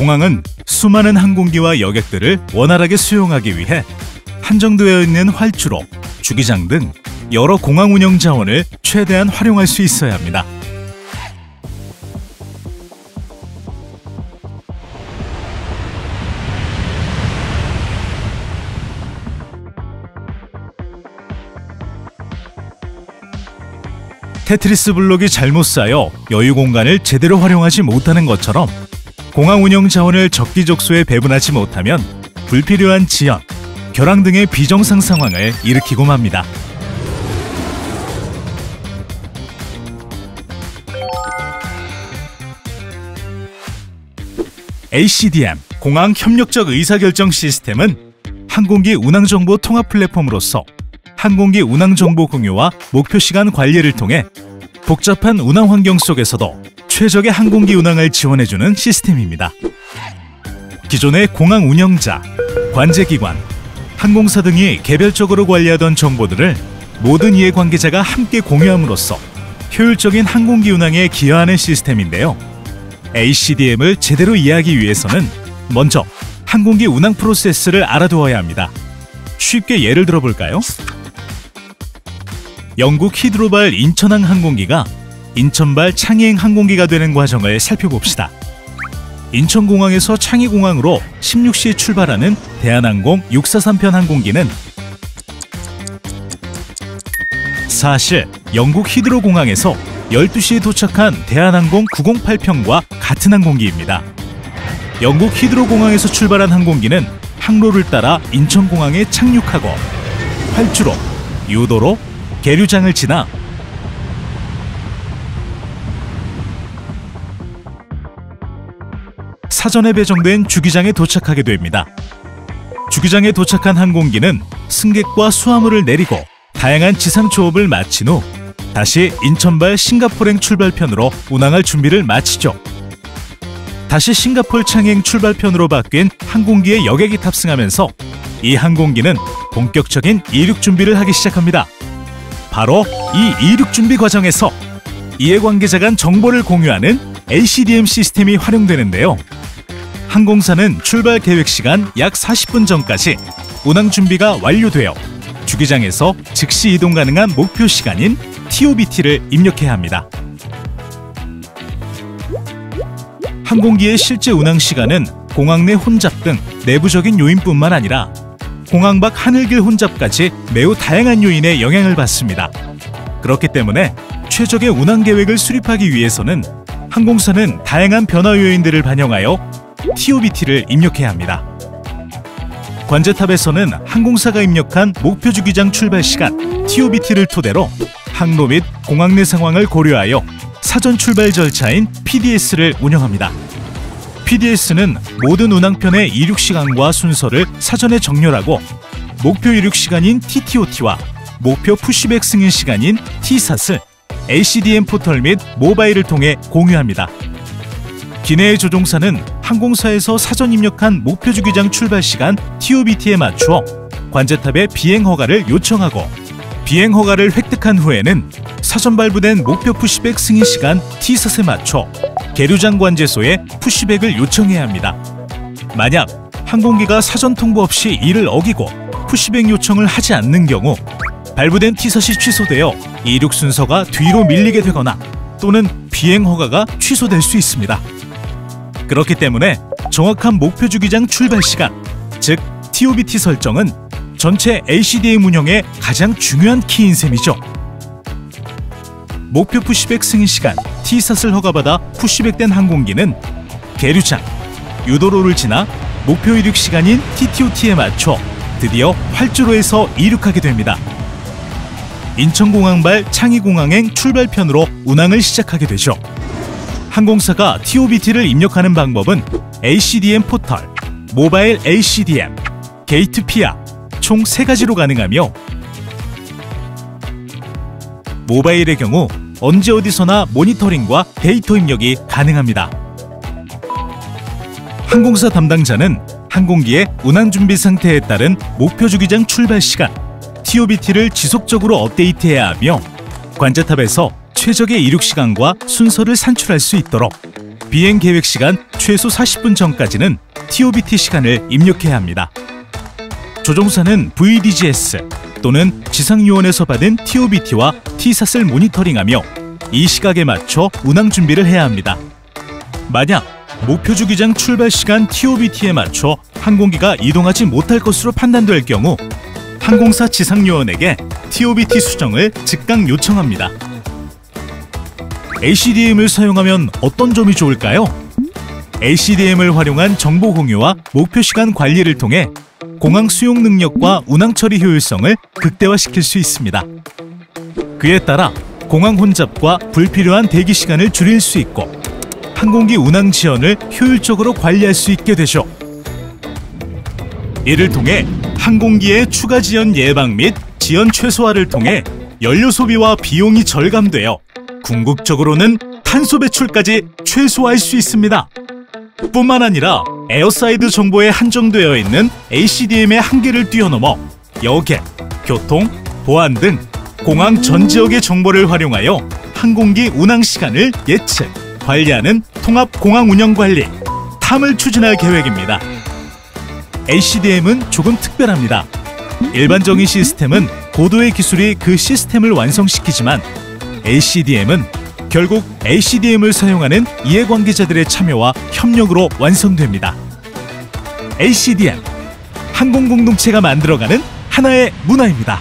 공항은 수많은 항공기와 여객들을 원활하게 수용하기 위해 한정되어 있는 활주로, 주기장 등 여러 공항 운영 자원을 최대한 활용할 수 있어야 합니다. 테트리스 블록이 잘못 쌓여 여유 공간을 제대로 활용하지 못하는 것처럼 공항 운영 자원을 적기적소에 배분하지 못하면 불필요한 지연, 결항 등의 비정상 상황을 일으키고 맙니다. ACDM, 공항 협력적 의사결정 시스템은 항공기 운항정보 통합 플랫폼으로서 항공기 운항정보 공유와 목표 시간 관리를 통해 복잡한 운항 환경 속에서도 최적의 항공기 운항을 지원해주는 시스템입니다. 기존의 공항 운영자, 관제기관, 항공사 등이 개별적으로 관리하던 정보들을 모든 이해관계자가 함께 공유함으로써 효율적인 항공기 운항에 기여하는 시스템인데요. ACDM을 제대로 이해하기 위해서는 먼저 항공기 운항 프로세스를 알아두어야 합니다. 쉽게 예를 들어볼까요? 영국 히드로발 인천항 항공기가 인천발 창의행 항공기가 되는 과정을 살펴봅시다. 인천공항에서 창의공항으로 16시에 출발하는 대한항공 643편 항공기는 사실 영국 히드로공항에서 12시에 도착한 대한항공 908편과 같은 항공기입니다. 영국 히드로공항에서 출발한 항공기는 항로를 따라 인천공항에 착륙하고 활주로, 유도로, 계류장을 지나 사전에 배정된 주기장에 도착하게 됩니다. 주기장에 도착한 항공기는 승객과 수화물을 내리고 다양한 지상 조업을 마친 후 다시 인천발 싱가포르행 출발편으로 운항할 준비를 마치죠. 다시 싱가포르 창의행 출발편으로 바뀐 항공기에 여객이 탑승하면서 이 항공기는 본격적인 이륙 준비를 하기 시작합니다. 바로 이 이륙 준비 과정에서 이해관계자 간 정보를 공유하는 ACDM 시스템이 활용되는데요. 항공사는 출발 계획 시간 약 40분 전까지 운항 준비가 완료되어 주기장에서 즉시 이동 가능한 목표 시간인 TOBT를 입력해야 합니다. 항공기의 실제 운항 시간은 공항 내 혼잡 등 내부적인 요인뿐만 아니라 공항 밖 하늘길 혼잡까지 매우 다양한 요인에 영향을 받습니다. 그렇기 때문에 최적의 운항 계획을 수립하기 위해서는 항공사는 다양한 변화 요인들을 반영하여 TOBT를 입력해야 합니다. 관제탑에서는 항공사가 입력한 목표 주기장 출발 시간 TOBT를 토대로 항로 및 공항 내 상황을 고려하여 사전 출발 절차인 PDS를 운영합니다. PDS는 모든 운항편의 이륙 시간과 순서를 사전에 정렬하고 목표 이륙 시간인 TTOT와 목표 푸시백 승인 시간인 TSAT을 ACDM 포털 및 모바일을 통해 공유합니다. 기내의 조종사는 항공사에서 사전 입력한 목표 주기장 출발 시간 TOBT에 맞추어 관제탑에 비행 허가를 요청하고 비행 허가를 획득한 후에는 사전 발부된 목표 푸시백 승인 시간 TSAT에 맞춰 계류장 관제소에 푸시백을 요청해야 합니다. 만약 항공기가 사전 통보 없이 이를 어기고 푸시백 요청을 하지 않는 경우 발부된 TSAT이 취소되어 이륙 순서가 뒤로 밀리게 되거나 또는 비행 허가가 취소될 수 있습니다. 그렇기 때문에 정확한 목표 주기장 출발 시간, 즉 TOBT 설정은 전체 ACDM 운영의 가장 중요한 키인 셈이죠. 목표 푸시백 승인 시간 TSAT을 허가받아 푸시백된 항공기는 계류장, 유도로를 지나 목표 이륙 시간인 TTOT에 맞춰 드디어 활주로에서 이륙하게 됩니다. 인천공항발 창의공항행 출발편으로 운항을 시작하게 되죠. 항공사가 TOBT를 입력하는 방법은 ACDM 포털, 모바일 ACDM, 게이트 피아 총 3가지로 가능하며 모바일의 경우 언제 어디서나 모니터링과 데이터 입력이 가능합니다. 항공사 담당자는 항공기의 운항 준비 상태에 따른 목표 주기장 출발 시간 TOBT를 지속적으로 업데이트해야 하며 관제탑에서 최적의 이륙 시간과 순서를 산출할 수 있도록 비행 계획 시간 최소 40분 전까지는 TOBT 시간을 입력해야 합니다. 조종사는 VDGS 또는 지상요원에서 받은 TOBT와 T삿을 모니터링하며 이 시각에 맞춰 운항 준비를 해야 합니다. 만약 목표 주기장 출발 시간 TOBT에 맞춰 항공기가 이동하지 못할 것으로 판단될 경우 항공사 지상요원에게 TOBT 수정을 즉각 요청합니다. ACDM을 사용하면 어떤 점이 좋을까요? ACDM을 활용한 정보 공유와 목표 시간 관리를 통해 공항 수용 능력과 운항 처리 효율성을 극대화시킬 수 있습니다. 그에 따라 공항 혼잡과 불필요한 대기 시간을 줄일 수 있고 항공기 운항 지연을 효율적으로 관리할 수 있게 되죠. 이를 통해 항공기의 추가 지연 예방 및 지연 최소화를 통해 연료 소비와 비용이 절감되어 궁극적으로는 탄소 배출까지 최소화할 수 있습니다. 뿐만 아니라 에어사이드 정보에 한정되어 있는 ACDM의 한계를 뛰어넘어 여객, 교통, 보안 등 공항 전 지역의 정보를 활용하여 항공기 운항 시간을 예측, 관리하는 통합 공항 운영 관리, 탐을 추진할 계획입니다. ACDM은 조금 특별합니다. 일반적인 시스템은 고도의 기술이 그 시스템을 완성시키지만 ACDM은 결국 ACDM을 사용하는 이해관계자들의 참여와 협력으로 완성됩니다. ACDM, 항공공동체가 만들어가는 하나의 문화입니다.